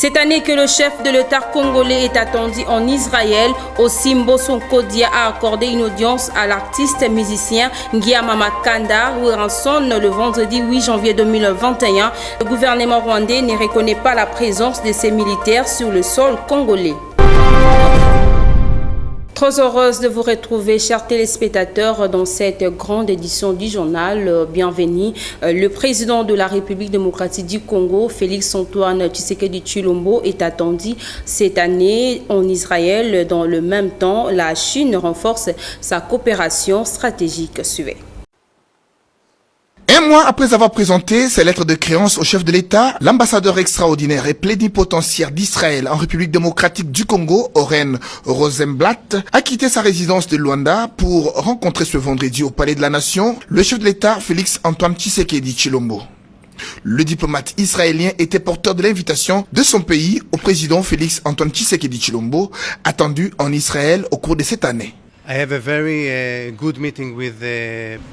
Cette année que le chef de l'État congolais est attendu en Israël, Osimbo Sonkodia a accordé une audience à l'artiste musicien Ngiama Makanda Ranson le vendredi 8 janvier 2021. Le gouvernement rwandais ne reconnaît pas la présence de ces militaires sur le sol congolais. Très heureuse de vous retrouver, chers téléspectateurs, dans cette grande édition du journal. Bienvenue. Le président de la République démocratique du Congo, Félix-Antoine Tshisekedi Tshilombo, est attendu cette année en Israël. Dans le même temps, la Chine renforce sa coopération stratégique. Suivez. Un mois après avoir présenté ses lettres de créance au chef de l'État, l'ambassadeur extraordinaire et plénipotentiaire d'Israël en République démocratique du Congo, Oren Rosenblatt, a quitté sa résidence de Luanda pour rencontrer ce vendredi au Palais de la Nation le chef de l'État Félix-Antoine Tshisekedi Tshilombo. Le diplomate israélien était porteur de l'invitation de son pays au président Félix-Antoine Tshisekedi Tshilombo, attendu en Israël au cours de cette année.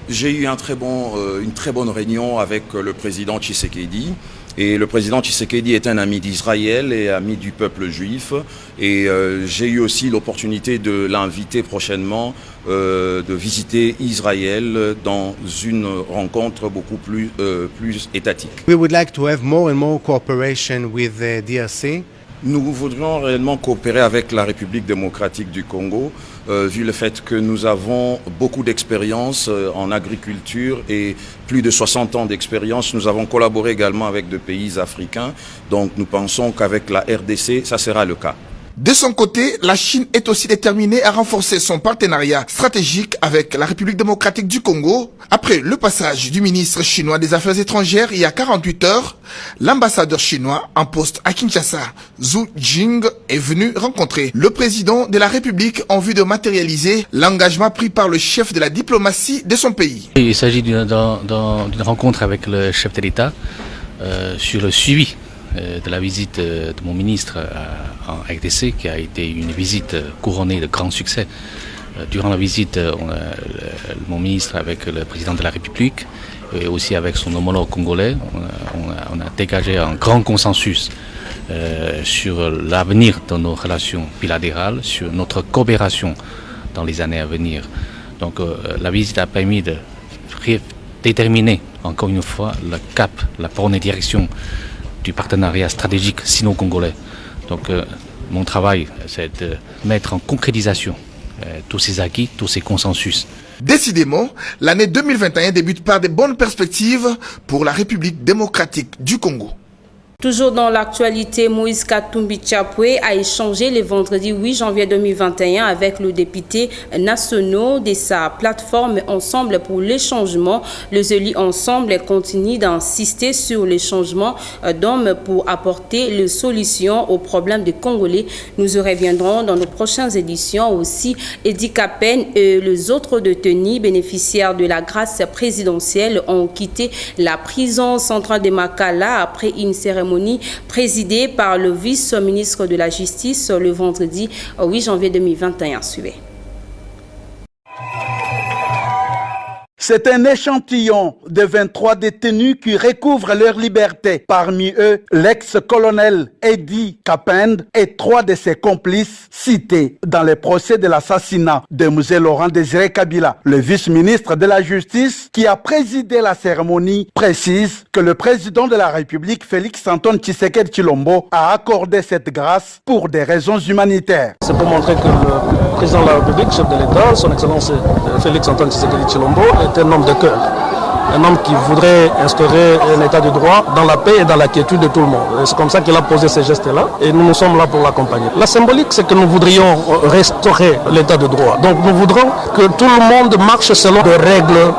J'ai eu une très bonne réunion avec le président Tshisekedi. Et le président Tshisekedi est un ami d'Israël et ami du peuple juif. Et j'ai eu aussi l'opportunité de l'inviter prochainement de visiter Israël dans une rencontre beaucoup plus étatique. We would like to have more and more cooperation with the DRC. Nous voudrions réellement coopérer avec la République démocratique du Congo, vu le fait que nous avons beaucoup d'expérience en agriculture et plus de 60 ans d'expérience. Nous avons collaboré également avec des pays africains, donc nous pensons qu'avec la RDC, ça sera le cas. De son côté, la Chine est aussi déterminée à renforcer son partenariat stratégique avec la République démocratique du Congo. Après le passage du ministre chinois des Affaires étrangères il y a 48 heures, l'ambassadeur chinois en poste à Kinshasa, Zhu Jing, est venu rencontrer le président de la République en vue de matérialiser l'engagement pris par le chef de la diplomatie de son pays. Il s'agit d'une rencontre avec le chef de l'État sur le suivi de la visite de mon ministre en RDC, qui a été une visite couronnée de grand succès. Durant la visite, mon ministre avec le président de la République et aussi avec son homologue congolais, on a dégagé un grand consensus sur l'avenir de nos relations bilatérales, sur notre coopération dans les années à venir. Donc la visite a permis de déterminer encore une fois le cap, la bonne direction du partenariat stratégique sino-congolais. Donc mon travail, c'est de mettre en concrétisation tous ces acquis, tous ces consensus. Décidément, l'année 2021 débute par de bonnes perspectives pour la République démocratique du Congo. Toujours dans l'actualité, Moïse Katumbi Tchapoué a échangé le vendredi 8 janvier 2021 avec le député national de sa plateforme Ensemble pour les changements. Les élus Ensemble continuent d'insister sur les changements d'hommes pour apporter les solutions aux problèmes des Congolais. Nous y reviendrons dans nos prochaines éditions. Aussi, Edi Kapen et les autres détenus bénéficiaires de la grâce présidentielle ont quitté la prison centrale de Makala après une cérémonie présidée par le vice-ministre de la Justice le vendredi 8 janvier 2021. Suivez. C'est un échantillon de 23 détenus qui recouvrent leur liberté. Parmi eux, l'ex-colonel Edi Kapend et 3 de ses complices cités dans le procès de l'assassinat de M. Laurent Désiré Kabila. Le vice-ministre de la Justice, qui a présidé la cérémonie, précise que le président de la République, Félix-Antoine Tshisekedi Tshilombo, a accordé cette grâce pour des raisons humanitaires. C'est pour montrer que le président de la République, chef de l'État, son Excellence Félix-Antoine Tshisekedi Tshilombo, est un homme de cœur, un homme qui voudrait instaurer un état de droit dans la paix et dans la quiétude de tout le monde. C'est comme ça qu'il a posé ces gestes-là et nous sommes là pour l'accompagner. La symbolique, c'est que nous voudrions restaurer l'état de droit. Donc nous voudrons que tout le monde marche selon des règles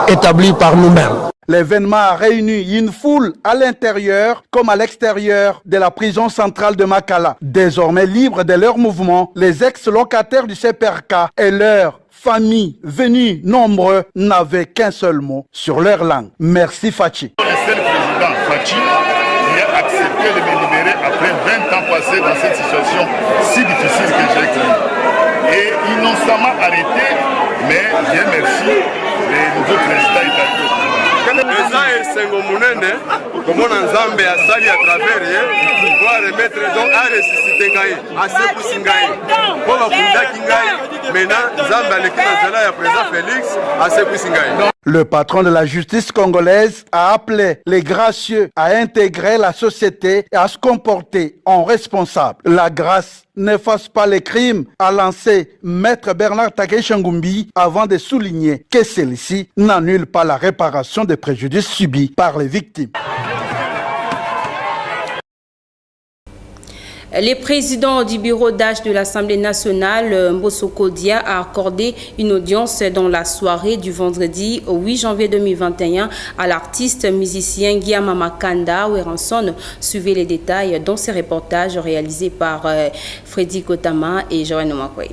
établies par nous-mêmes. L'événement a réuni une foule à l'intérieur comme à l'extérieur de la prison centrale de Makala. Désormais libres de leur mouvement, les ex-locataires du CPRK et leurs familles venues nombreux n'avaient qu'un seul mot sur leur langue. Merci Fachi. C'est le président Fachi qui a accepté de me libérer après 20 ans passés dans cette situation si difficile que j'ai connue. Et innocemment arrêté, mais Dieu merci, le nouveau président est arrivé. eza esengo munene komona nzambe asali à travers ye po remettre donc aresisite ngai asekusi ngai po bakundaki ngai maintenant nzambe aleki na nzela ya président Félix asekusi ngai. Le patron de la justice congolaise a appelé les gracieux à intégrer la société et à se comporter en responsable. La grâce n'efface pas les crimes, a lancé Maître Bernard Takei-Changumbi avant de souligner que celui-ci n'annule pas la réparation des préjudices subis par les victimes. Le président du bureau d'âge de l'Assemblée nationale, Mbosso Kodia, a accordé une audience dans la soirée du vendredi 8 janvier 2021 à l'artiste musicien Guillaume Makanda Weranson. Suivez les détails dans ces reportages réalisés par Freddy Kotama et Joanne Makwe.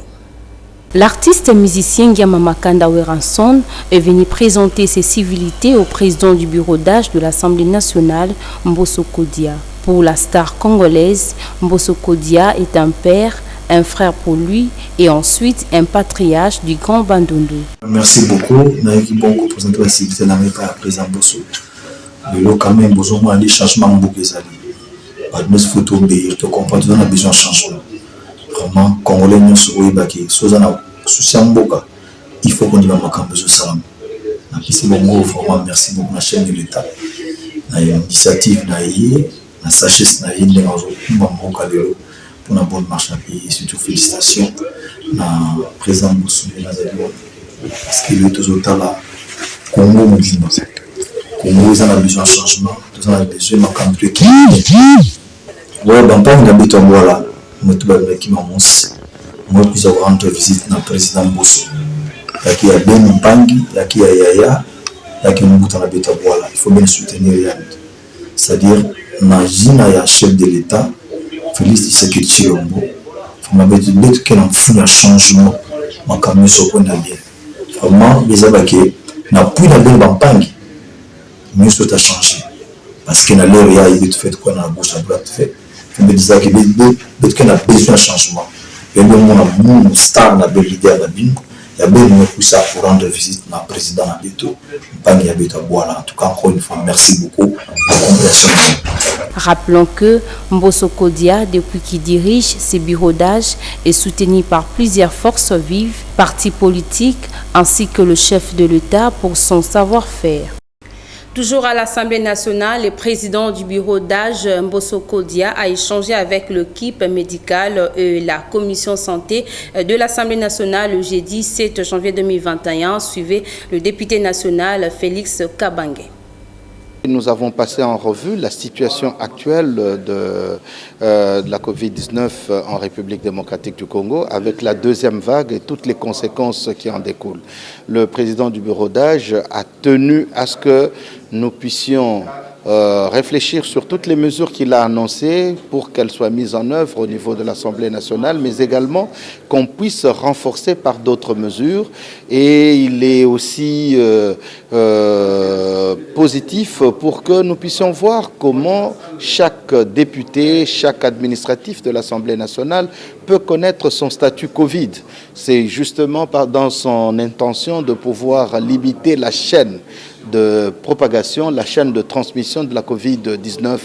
L'artiste musicien Guillaume Makanda Weranson est venu présenter ses civilités au président du bureau d'âge de l'Assemblée nationale, Mbosso Kodia. Pour la star congolaise, Mbosso Kodia est un père, un frère pour lui et ensuite un patriarche du Grand Bandundu. Merci beaucoup. Naïki Bongo présente la civilité de l'Amérique à président Mbosso. Mais là, quand même, Mbosso a des changements beaucoup ezali. Pas de photo béir, tu comprends, tu as besoin de changement. Vraiment, Congolais nous sommes baki, sozana souci mboka. Il faut qu'on y va makambo besoin salam. Napisi Bongo vraiment merci beaucoup la chaîne de l'État. Na initiative na yé. La sagesse na yende ngazo mboka lelo pour la bonne marche à pays et surtout félicitations na président Mbosso parce que le tout là Congo mouvement Congo ils ont besoin de changement ils ont besoin de camp qui ouais ben pas une beto voilà mais tout le qui m'annonce moi puis avoir rendre visite na président Mbosso qui a bien mpangi qui a yaya qui nous bout na beto voilà il faut bien soutenir c'est-à-dire imagine ya chef de l'État Félix Tshisekedi Tshilombo on avait dit qu'il y a un changement en camion sur quoi bien vraiment les abaki n'a plus la bonne banque mieux soit à changer parce qu'il y a l'air il y a il fait quoi dans la gauche à droite fait me disait que qu'il y a besoin de changement et le monde star na belle idée à la bine il y a bien pour ça pour rendre visite à président Abeto Mpangi Abeto voilà en tout cas encore une fois merci beaucoup pour la compréhension. Rappelons que Mbosso Kodia, depuis qu'il dirige ses bureaux d'âge, est soutenu par plusieurs forces vives, partis politiques ainsi que le chef de l'État pour son savoir-faire. Toujours à l'Assemblée nationale, le président du bureau d'âge, Mbosso Kodia, a échangé avec l'équipe médicale et la commission santé de l'Assemblée nationale le jeudi 7 janvier 2021. Suivez le député national Félix Kabange. Nous avons passé en revue la situation actuelle de la Covid-19 en République démocratique du Congo avec la deuxième vague et toutes les conséquences qui en découlent. Le président du bureau d'âge a tenu à ce que nous puissions réfléchir sur toutes les mesures qu'il a annoncées pour qu'elles soient mises en œuvre au niveau de l'Assemblée nationale, mais également qu'on puisse renforcer par d'autres mesures. Et il est aussi positif pour que nous puissions voir comment chaque député, chaque administratif de l'Assemblée nationale peut connaître son statut Covid. C'est justement dans son intention de pouvoir limiter la chaîne de propagation, la chaîne de transmission de la Covid-19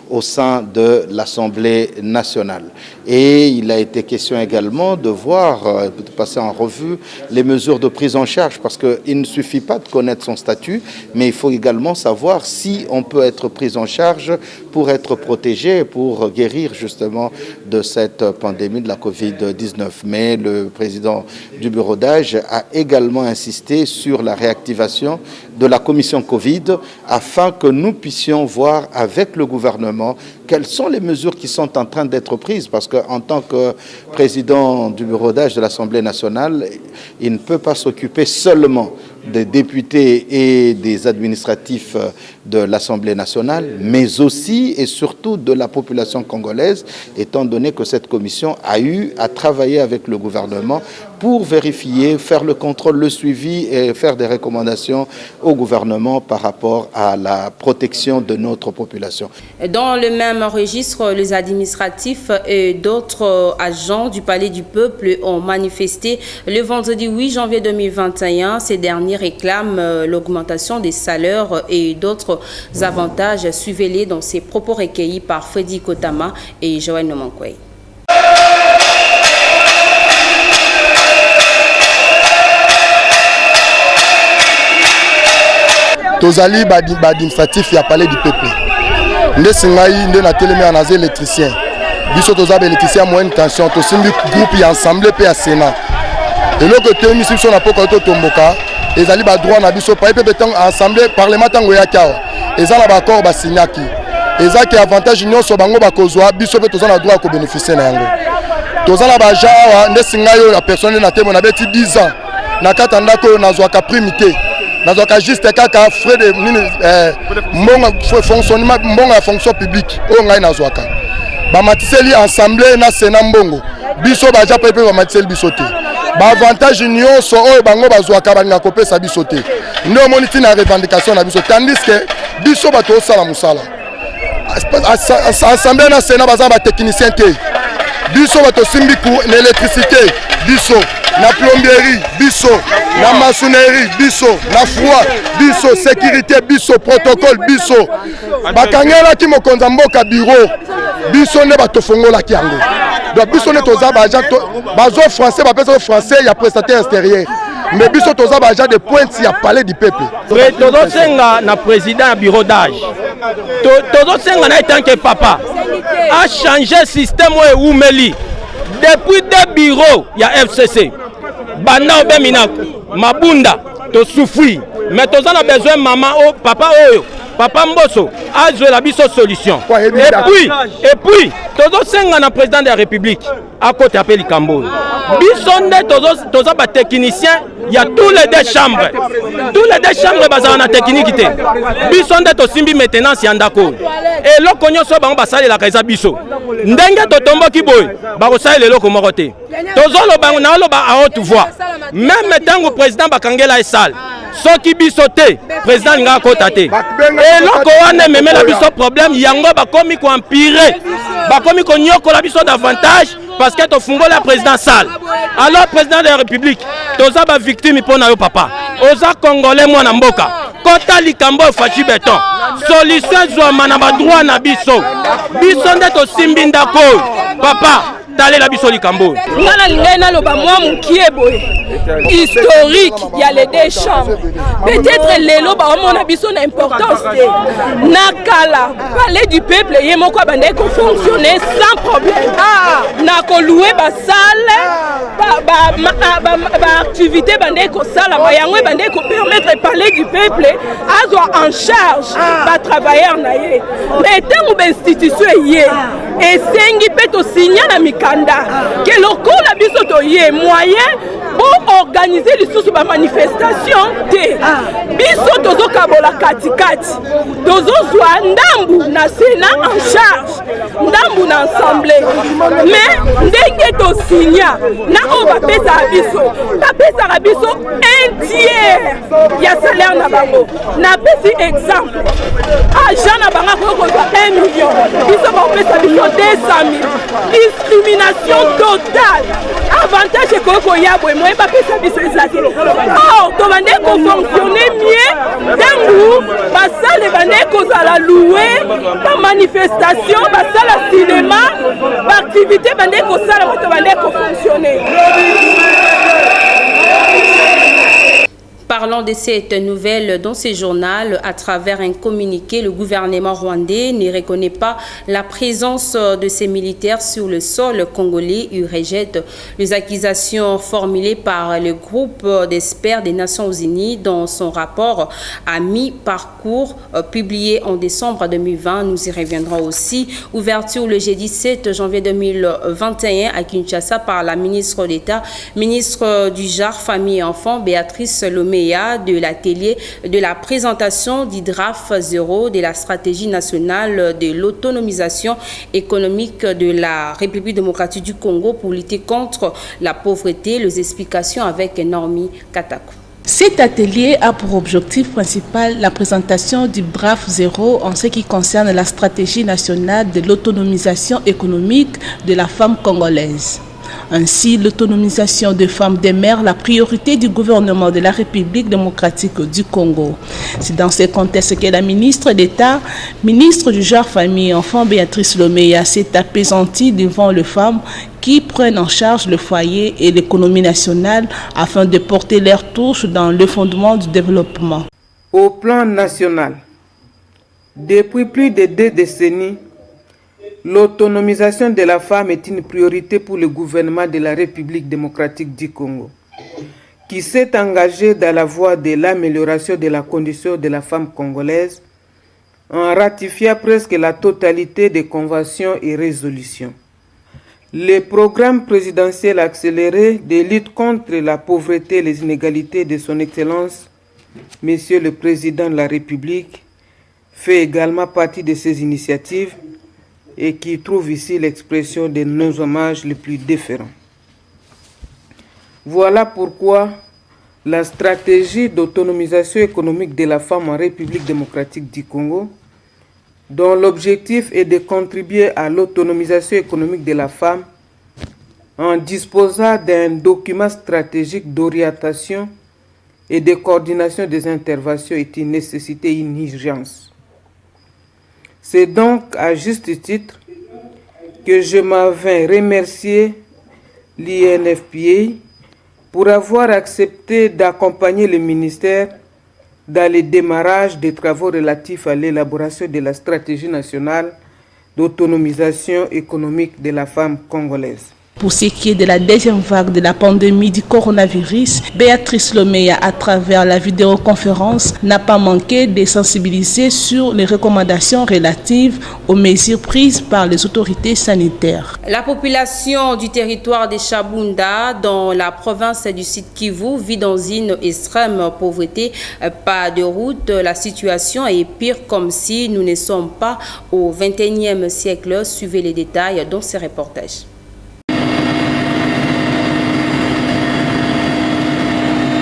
au sein de l'Assemblée nationale. Et il a été question également de voir, de passer en revue les mesures de prise en charge, parce qu'il ne suffit pas de connaître son statut, mais il faut également savoir si on peut être pris en charge pour être protégé, pour guérir justement de cette pandémie de la Covid-19. Mais le président du bureau d'âge a également insisté sur la réactivation de la commission Covid afin que nous puissions voir avec le gouvernement quelles sont les mesures qui sont en train d'être prises, parce qu'en tant que président du bureau d'âge de l'Assemblée nationale, il ne peut pas s'occuper seulement des députés et des administratifs de l'Assemblée nationale, mais aussi et surtout de la population congolaise, étant donné que cette commission a eu à travailler avec le gouvernement pour vérifier, faire le contrôle, le suivi et faire des recommandations au gouvernement par rapport à la protection de notre population. Dans le même registre, les administratifs et d'autres agents du Palais du Peuple ont manifesté le vendredi 8 janvier 2021. Ces derniers réclament l'augmentation des salaires et d'autres avantages. Suivez-les dans ces propos recueillis par Freddy Kotama et Joël Nomankwei. Tozali administratif ya Palais du Peuple. Nde singai nde na telemi anaze électricien. Biso toza ba électricien moyenne tension to simbi groupe ya ensemble pe ya Sénat. Et loko temi biso na poko to tomboka, ezali ba droit na biso pa pe beton ensemble parlementaire ngoya kawa. Ezala ba accord ba signaki. Ezaki avantage nyonso bango ba kozwa biso pe toza na droit ko bénéficier na yango. Toza na ba jawa nde singai yo la personne na temo na beti 10 ans. Na katanda ko na zwa ka primité. Nous avons juste kaka frais de fonctionnement la fonction publique au ngai na zwaka ba matiseli assemblée na Sénat mbongo biso ba ja pepe ba matiseli bisote ba avantage nyonso oyo bango bazwaka balinga kopesa bisote ndo moniti na revendication na biso tandis que biso ba to sala musala assemblée na Sénat baza ba technicien te biso ba to simbi ku l'électricité biso na plomberie biso na maçonnerie biso na froid biso sécurité biso protocole biso bakangela ki mokonza mboka bureau biso ne batofongola ki yango donc biso ne toza ba agent bazo français ba pesa français ya prestataire extérieur mais biso toza ba agent de pointe ya Palais du Peuple tozo senga na président bureau d'âge tozo senga na tant que papa a changé système et oumeli depuis des bureaux ya FCC banda obemina mabunda to souffrir mais toza na besoin maman o papa oyo papa Mboso a joué la biso solution et puis tozo senga na président de la République à côté appelé Kambo biso nde toza ba technicien il y a tous les deux chambres bazana na technique te biso nde to simbi maintenance ya ndako et loko nyonso bango basali la kaisa biso ndenge to tomboki boy ba ko sali loko moko te tozo lo bango na lo ba à haute voix même tango président bakangela esal soki biso te président nga kota te et loko wana memela biso problème yango bakomi ko empirer bakomi ko nyokola biso davantage parce que to fungola président sale alors président de la République toza ba victime pona yo papa oza congolais mwana mboka kota likambo fachi beton solution zwa na ba droit na biso nde to simbi ndako papa talela biso likambo ngana lingena loba mwa mukie boye historique il y a les deux chambres peut-être lelo ba mona biso na importance te nakala Palais du Peuple yemoko bande ko fonctionner sans problème na ko louer ba salle ba activité bande ko sala ba yango bande ko permettre Palais du Peuple azwa en charge ba travailleurs na ye mais tango ba institution ye et sengi peto signer na mikanda que lokola biso to ye moyen pour organiser les sous ba manifestation te biso tozo kabola katikati tozo zwa ndambu na Sénat en charge ndambu na assemblée mais ndenge to signa na o ba pesa biso un tiers ya salaire na bango na pesi exemple agent na bango ko 1 million biso ba pesa biso 200 000 discrimination totale avantage ko yabwe moi ba pesa biso ezaki to bande ko fonctionner mieux tangu basale bande ko zala louer ba manifestation basala cinéma ba activité bande ko sala to bande ko fonctionner. Parlant de cette nouvelle dans ce journal, à travers un communiqué, le gouvernement rwandais ne reconnaît pas la présence de ces militaires sur le sol congolais. Il rejette les accusations formulées par le groupe d'experts des Nations Unies dans son rapport à mi-parcours publié en décembre 2020. Nous y reviendrons aussi. Ouverture le jeudi 7 janvier 2021 à Kinshasa par la ministre d'État, ministre du Genre, Famille et Enfants, Béatrice Lomé. lauréat de l'atelier de la présentation du draft 0 de la stratégie nationale de l'autonomisation économique de la République démocratique du Congo pour lutter contre la pauvreté. Les explications avec Normi Katako. Cet atelier a pour objectif principal la présentation du draft 0 en ce qui concerne la stratégie nationale de l'autonomisation économique de la femme congolaise. Ainsi, l'autonomisation des femmes demeure la priorité du gouvernement de la République démocratique du Congo. C'est dans ce contexte que la ministre d'État, ministre du genre, famille et enfants, Béatrice Lomeya, s'est apaisantie devant les femmes qui prennent en charge le foyer et l'économie nationale afin de porter leur touche dans le fondement du développement. Au plan national, depuis plus de 2 décennies, l'autonomisation de la femme est une priorité pour le gouvernement de la République démocratique du Congo, qui s'est engagé dans la voie de l'amélioration de la condition de la femme congolaise en ratifiant presque la totalité des conventions et résolutions. Le programme présidentiel accéléré de lutte contre la pauvreté et les inégalités de son Excellence, Monsieur le Président de la République, fait également partie de ces initiatives et qui trouve ici l'expression de nos hommages les plus déférents. Voilà pourquoi la stratégie d'autonomisation économique de la femme en République démocratique du Congo, dont l'objectif est de contribuer à l'autonomisation économique de la femme en disposant d'un document stratégique d'orientation et de coordination des interventions, est une nécessité et une urgence. C'est donc à juste titre que je m'en vais remercier l'INFPA pour avoir accepté d'accompagner le ministère dans le démarrage des travaux relatifs à l'élaboration de la stratégie nationale d'autonomisation économique de la femme congolaise. Pour ce qui est de la deuxième vague de la pandémie du coronavirus, Béatrice Lomeya, à travers la vidéoconférence, n'a pas manqué de sensibiliser sur les recommandations relatives aux mesures prises par les autorités sanitaires. La population du territoire de Chabunda, dans la province du Sud Kivu, vit dans une extrême pauvreté. Pas de route, la situation est pire, comme si nous ne sommes pas au XXIe siècle. Suivez les détails dans ces reportages.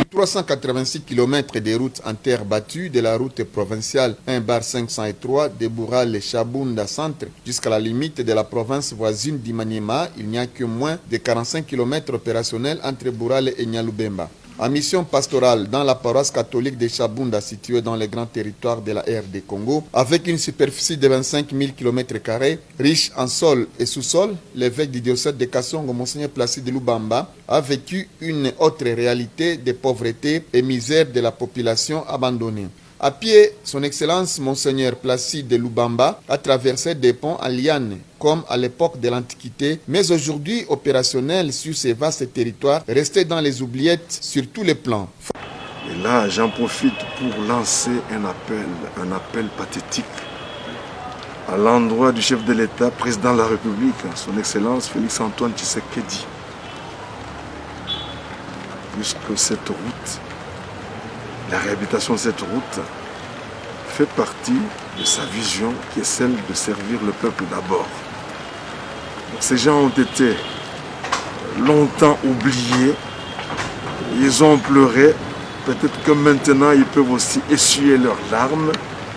386 km de routes en terre battue de la route provinciale 1/503 de Bourale-Chabunda Centre jusqu'à la limite de la province voisine d'Imaniema. Il n'y a que moins de 45 km opérationnels entre Bourale et Nyalubemba. En mission pastorale dans la paroisse catholique de Chabunda, située dans les grands territoires de la RD Congo, avec une superficie de 25 000 km², riche en sol et sous-sol, l'évêque du diocèse de Kassongo, Monseigneur Placide Lubamba, a vécu une autre réalité de pauvreté et misère de la population abandonnée. À pied, son Excellence Monseigneur Placide Lubamba a traversé des ponts en liane, comme à l'époque de l'Antiquité, mais aujourd'hui opérationnel sur ces vastes territoires, restés dans les oubliettes sur tous les plans. Et là, j'en profite pour lancer un appel pathétique à l'endroit du chef de l'État, président de la République, son Excellence Félix Antoine Tshisekedi. Puisque cette route, la réhabilitation de cette route fait partie de sa vision qui est celle de servir le peuple d'abord. Ces gens ont été longtemps oubliés, ils ont pleuré, peut-être que maintenant ils peuvent aussi essuyer leurs larmes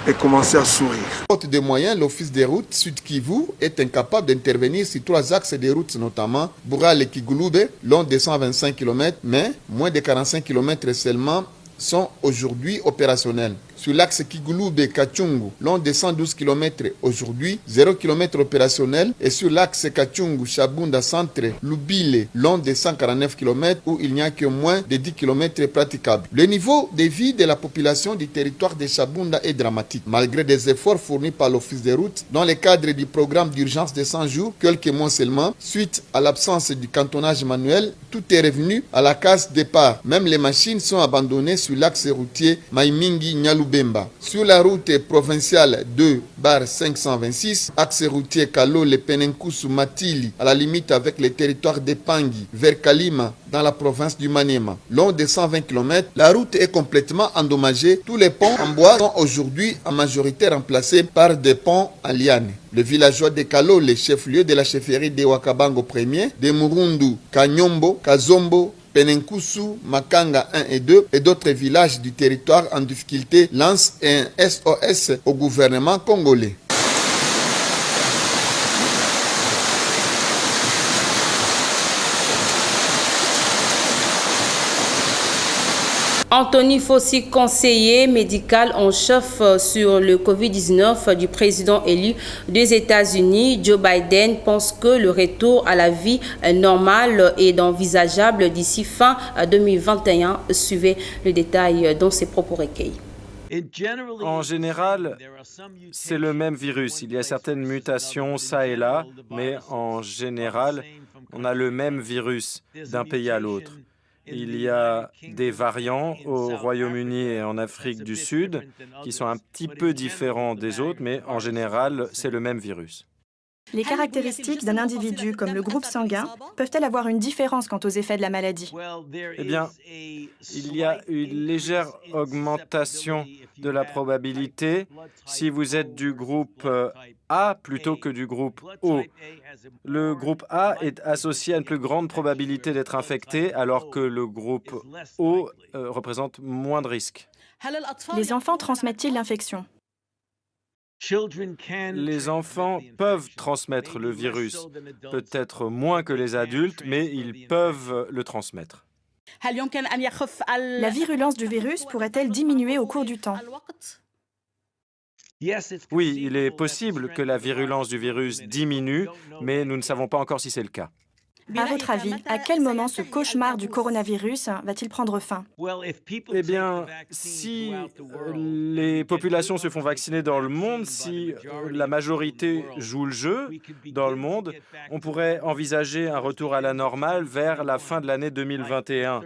et commencer à sourire. Faute de moyens, l'Office des routes Sud Kivu est incapable d'intervenir sur 3 axes de routes, notamment Bourale et Kigulube, long de 125 km, mais moins de 45 km seulement sont aujourd'hui opérationnels. Sur l'axe Kigulube-Kachungu, long de 112 km aujourd'hui, 0 km opérationnel. Et sur l'axe Kachungu-Chabunda Centre, Lubile, long de 149 km, où il n'y a que moins de 10 km praticables. Le niveau de vie de la population du territoire de Chabunda est dramatique. Malgré des efforts fournis par l'Office des routes, dans le cadre du programme d'urgence de 100 jours, quelques mois seulement, suite à l'absence du cantonnage manuel, tout est revenu à la case départ. Même les machines sont abandonnées sur l'axe routier Maimingi-Nyalu Bemba. Sur la route provinciale 2/526, axe routier Kalole Penenkusu Matili, à la limite avec les territoires d'Epangui, vers Kalima, dans la province du Maniema. Long de 120 km, la route est complètement endommagée. Tous les ponts en bois sont aujourd'hui en majorité remplacés par des ponts en liane. Le villageois de Kalole, chef-lieu de la chefferie de Wakabango 1er, de Murundu, Kanyombo, Kazombo, Penenkusu, Makanga 1 et 2 et d'autres villages du territoire en difficulté lancent un SOS au gouvernement congolais. Anthony Fauci, conseiller médical en chef sur le Covid-19 du président élu des États-Unis, Joe Biden, pense que le retour à la vie normale est envisageable d'ici fin 2021. Suivez le détail dans ses propos recueillis. En général, c'est le même virus. Il y a certaines mutations ça et là, mais en général, on a le même virus d'un pays à l'autre. Il y a des variants au Royaume-Uni et en Afrique du Sud qui sont un petit peu différents des autres, mais en général, c'est le même virus. Les caractéristiques d'un individu comme le groupe sanguin peuvent-elles avoir une différence quant aux effets de la maladie? Eh bien, il y a une légère augmentation de la probabilité si vous êtes du groupe A plutôt que du groupe O. Le groupe A est associé à une plus grande probabilité d'être infecté, alors que le groupe O représente moins de risques. Les enfants transmettent-ils l'infection? Les enfants peuvent transmettre le virus, peut-être moins que les adultes, mais ils peuvent le transmettre. La virulence du virus pourrait-elle diminuer au cours du temps? Oui, il est possible que la virulence du virus diminue, mais nous ne savons pas encore si c'est le cas. À votre avis, à quel moment ce cauchemar du coronavirus va-t-il prendre fin? Eh bien, si les populations se font vacciner dans le monde, si la majorité joue le jeu dans le monde, on pourrait envisager un retour à la normale vers la fin de l'année 2021,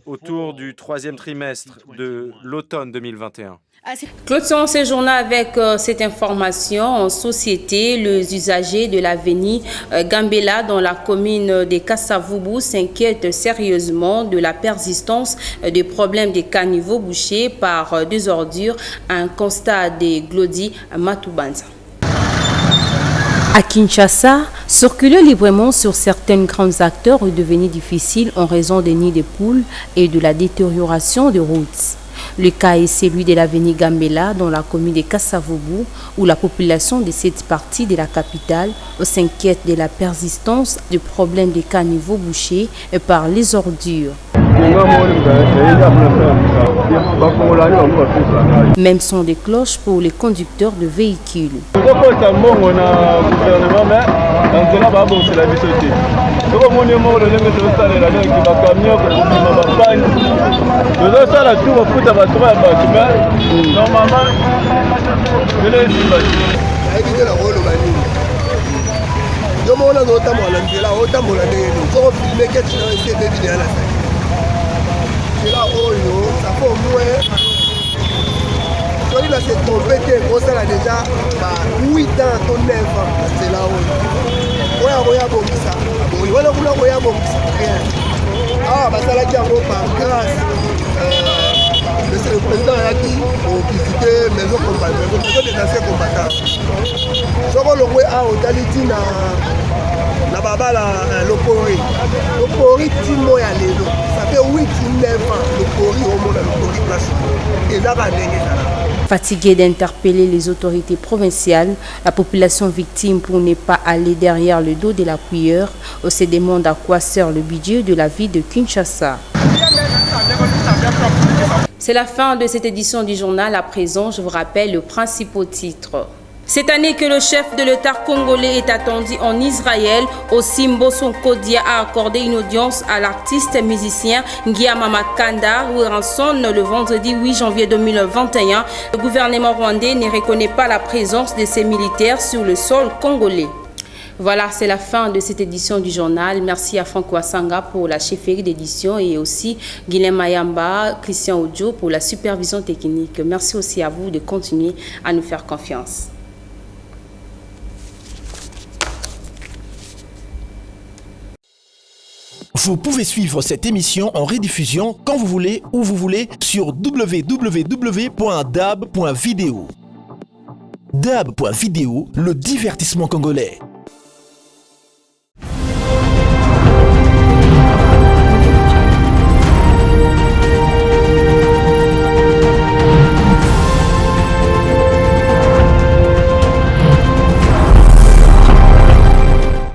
autour du troisième trimestre de l'automne 2021. Clôturons ce journal avec cette information. En société, les usagers de l'avenue Gambela dans la commune de Kassavubu s'inquiètent sérieusement de la persistance des problèmes des caniveaux bouchés par des ordures. Un constat de Glody Matubanza. À Kinshasa, circuler librement sur certains grands acteurs est devenu difficile en raison des nids de poules et de la détérioration des routes. Le cas est celui de l'avenue Gambela dans la commune de Kassavubu où la population de cette partie de la capitale s'inquiète de la persistance du problème des caniveaux bouchés par les ordures. Même son des cloches pour les conducteurs de véhicules. soki na se trompe te kosala deja 8 ans to 9 ans na nzela oyo koya bongisa aboyi wana kuna koya bongisa rien awa basalaki yango par grâce monsieur le président ayaki kovisite maison des anciens combattants soko olongwe awa otali ntina na babala lopori timo ya lelo ça fait 8 9 ans lopori omona lopori place eza bandenge ezala. Fatiguée d'interpeller les autorités provinciales, la population victime pour ne pas aller derrière le dos de la cuillère se demande à quoi sert le budget de la ville de Kinshasa. C'est la fin de cette édition du journal. À présent, je vous rappelle le principal titre. Cette année que le chef de l'État congolais est attendu en Israël, Osimbo Sonkodia a accordé une audience à l'artiste musicien Ngiama Makanda Wiranson le vendredi 8 janvier 2021. Le gouvernement rwandais ne reconnaît pas la présence de ces militaires sur le sol congolais. Voilà, c'est la fin de cette édition du journal. Merci à Franck Ouassanga pour la chefferie d'édition et aussi Guilhem Mayamba, Christian Ojo pour la supervision technique. Merci aussi à vous de continuer à nous faire confiance. Vous pouvez suivre cette émission en rediffusion quand vous voulez, où vous voulez, sur www.dab.video. Dab.video, le divertissement congolais.